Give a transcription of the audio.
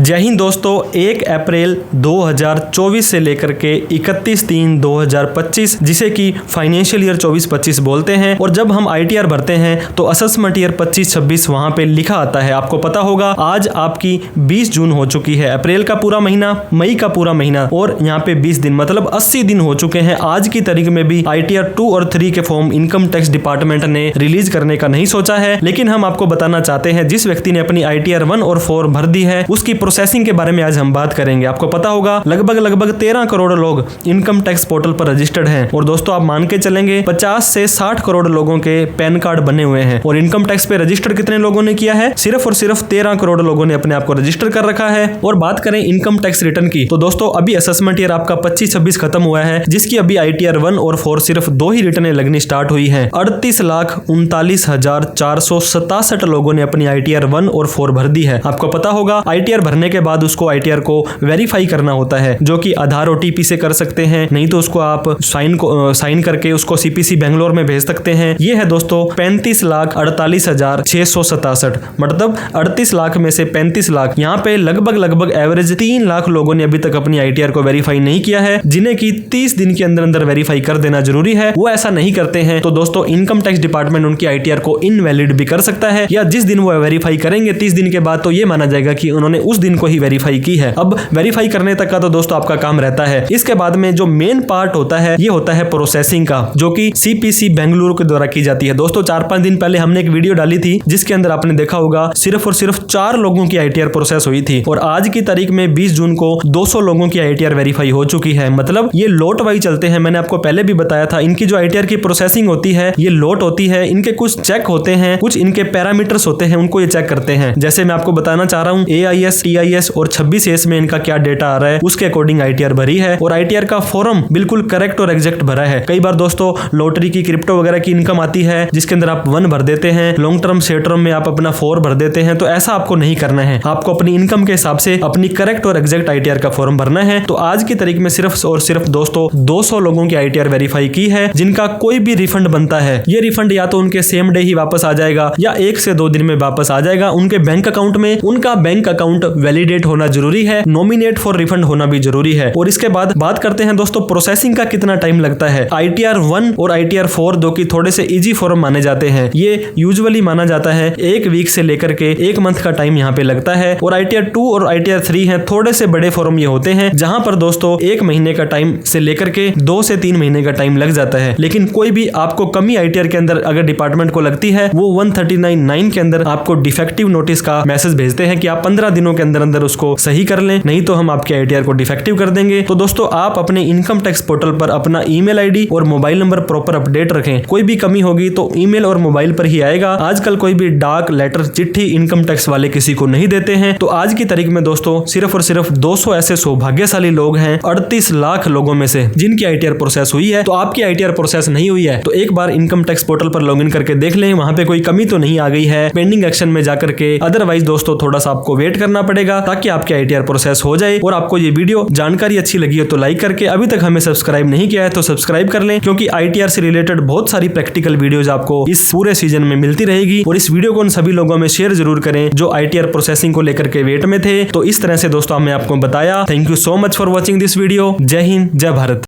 जय हिंद दोस्तों। 1 अप्रैल 2024 से लेकर के 31/3/2025 जिसे कि फाइनेंशियल ईयर 24-25 बोलते हैं, और जब हम ITR भरते हैं तो असेसमेंट ईयर 25-26 वहां पे लिखा आता है। आपको पता होगा आज आपकी 20 जून हो चुकी है। अप्रैल का पूरा महीना, मई का पूरा महीना और यहाँ पे 20 दिन मतलब 80 दिन हो चुके हैं। आज की तारीख में भी ITR 2 और 3 के फॉर्म इनकम टैक्स डिपार्टमेंट ने रिलीज करने का नहीं सोचा है, लेकिन हम आपको बताना चाहते हैं जिस व्यक्ति ने अपनी ITR 1 और 4 भर दी है उसकी प्रोसेसिंग के बारे में आज हम बात करेंगे। आपको पता होगा लगभग 13 करोड़ लोग इनकम टैक्स पोर्टल पर रजिस्टर्ड हैं, और दोस्तों आप मान के चलेंगे 50 से 60 करोड़ लोगों के पैन कार्ड बने हुए हैं। और इनकम टैक्स पे रजिस्टर कितने लोगों ने किया है? सिर्फ और सिर्फ 13 करोड़ लोगों ने अपने आप को रजिस्टर कर रखा है। और बात करें इनकम टैक्स रिटर्न की, तो दोस्तों अभी असेसमेंट ईयर आपका 25-26 खत्म हुआ है, जिसकी अभी ITR 1 और 4 सिर्फ 2 ही रिटर्न लगनी स्टार्ट हुई है। 38,39,467 लोगों ने अपनी ITR 1 और 4 भर दी है। आपको पता होगा ITR भरने के बाद उसको ITR को वेरीफाई करना होता है, जो कि आधार OTP से कर सकते हैं, नहीं तो उसको आप साइन करके उसको CPC बेंगलोर में भेज सकते हैं। ये है दोस्तों 35,48,667, मतलब 38 लाख में से 35 लाख। यहाँ पे लगभग एवरेज 3 लाख लोगों ने अभी तक अपनी ITR को वेरीफाई नहीं किया है, जिन्हें की 30 दिन के अंदर वेरीफाई कर देना जरूरी है। वो ऐसा नहीं करते हैं तो दोस्तों इनकम टैक्स डिपार्टमेंट उनकी ITR को इनवैलिड भी कर सकता है, या जिस दिन वो वेरीफाई करेंगे 30 दिन के बाद तो ये माना जाएगा कि उन्होंने उस दिन को ही वेरीफाई की है। अब वेरीफाई करने तक का तो दोस्तों आपका काम रहता है। इसके बाद में जो मेन पार्ट होता है ये होता है प्रोसेसिंग का, जो कि CPC बेंगलुरु के द्वारा की जाती है। दोस्तों 4-5 दिन पहले हमने एक वीडियो डाली थी जिसके अंदर आपने देखा होगा सिर्फ और सिर्फ 4 लोगों की ITR प्रोसेस हुई थी, और आज की तारीख में 20 जून को 200 लोगों की ITR वेरीफाई हो चुकी है। मतलब ये लोट वाइज चलते हैं। मैंने आपको पहले भी बताया था इनकी जो ITR की प्रोसेसिंग होती है ये लोट होती है। इनके कुछ चेक होते हैं, कुछ इनके पैरामीटर्स होते हैं, उनको ये चेक करते हैं। जैसे मैं आपको बताना चाह रहा हूँ AIS, TIS और 26S में इनका क्या डेटा आ रहा है उसके अकॉर्डिंग ITR भरी है, और ITR का फॉर्म बिल्कुल करेक्ट और एग्जैक्ट भरा है। कई बार दोस्तों लॉटरी की, क्रिप्टो वगैरह की इनकम आती है जिसके अंदर आप 1 भर देते हैं, लॉन्ग टर्म शॉर्ट टर्म में आप अपना 4 भर देते हैं, तो ऐसा आपको नहीं करना है। आपको अपनी इनकम के हिसाब से अपनी करेक्ट और एग्जैक्ट ITR का फॉर्म भरना है। तो आज की तारीख में सिर्फ और सिर्फ दोस्तों 200 लोगों की ITR वेरीफाई की है, जिनका कोई भी रिफंड बनता है। ये रिफंड या तो उनके सेम डे ही वापस आ जाएगा या 1 से 2 दिन में वापस आ जाएगा उनके बैंक अकाउंट में। उनका बैंक अकाउंट वैलिडेट होना जरूरी है, नॉमिनेट फॉर रिफंड होना भी जरूरी है। और इसके बाद बात करते हैं दोस्तों प्रोसेसिंग का कितना टाइम लगता है। ITR 1 और ITR 4 जो कि थोड़े से इजी फॉर्म माने जाते हैं, ये यूजुअली माना जाता है 1 वीक से लेकर के 1 मंथ का टाइम यहाँ पे लगता है। और ITR 2 और ITR 3 है थोड़े से बड़े फॉर्म ये होते हैं, जहां पर दोस्तों 1 महीने का टाइम से लेकर के 2 से 3 महीने का टाइम लग जाता है। लेकिन कोई भी आपको कमी ITR के अंदर अगर डिपार्टमेंट को लगती है, वो 139(9) के अंदर आपको डिफेक्टिव नोटिस का मैसेज भेजते हैं कि आप 15 दिनों के अंदर उसको सही कर लें, नहीं तो हम आपके ITR को डिफेक्टिव कर देंगे। तो दोस्तों आप अपने इनकम टैक्स पोर्टल पर अपना ईमेल ID और मोबाइल नंबर प्रॉपर अपडेट रखें। कोई भी कमी होगी तो ईमेल और मोबाइल पर ही आएगा। आजकल कोई भी डाक, लेटर, चिट्ठी इनकम टैक्स वाले किसी को नहीं देते हैं। तो आज की तारीख में दोस्तों सिर्फ और सिर्फ 200 ऐसे सौभाग्यशाली लोग हैं 38 लाख लोगों में से जिनकी ITR प्रोसेस हुई है। तो आपकी ITR प्रोसेस नहीं हुई है तो एक बार इनकम टैक्स पोर्टल पर लॉगिन करके देख लें, वहां पे कोई कमी तो नहीं आ गई है पेंडिंग एक्शन में जाकर के। अदरवाइज दोस्तों थोड़ा सा आपको वेट करना पड़ेगा ताकि आपकी ITR प्रोसेस हो जाए। और आपको ये वीडियो जानकारी अच्छी लगी हो तो लाइक करके, अभी तक हमें सब्सक्राइब नहीं किया है तो सब्सक्राइब कर लें, क्योंकि ITR से रिलेटेड बहुत सारी प्रैक्टिकल वीडियोज आपको इस पूरे सीजन में मिलती रहेगी। और इस वीडियो को उन सभी लोगों में शेयर जरूर करें जो ITR प्रोसेसिंग को लेकर के वेट में थे। तो इस तरह से दोस्तों हमने आपको बताया। Thank you so much for watching this video. जय हिंद, जय भारत।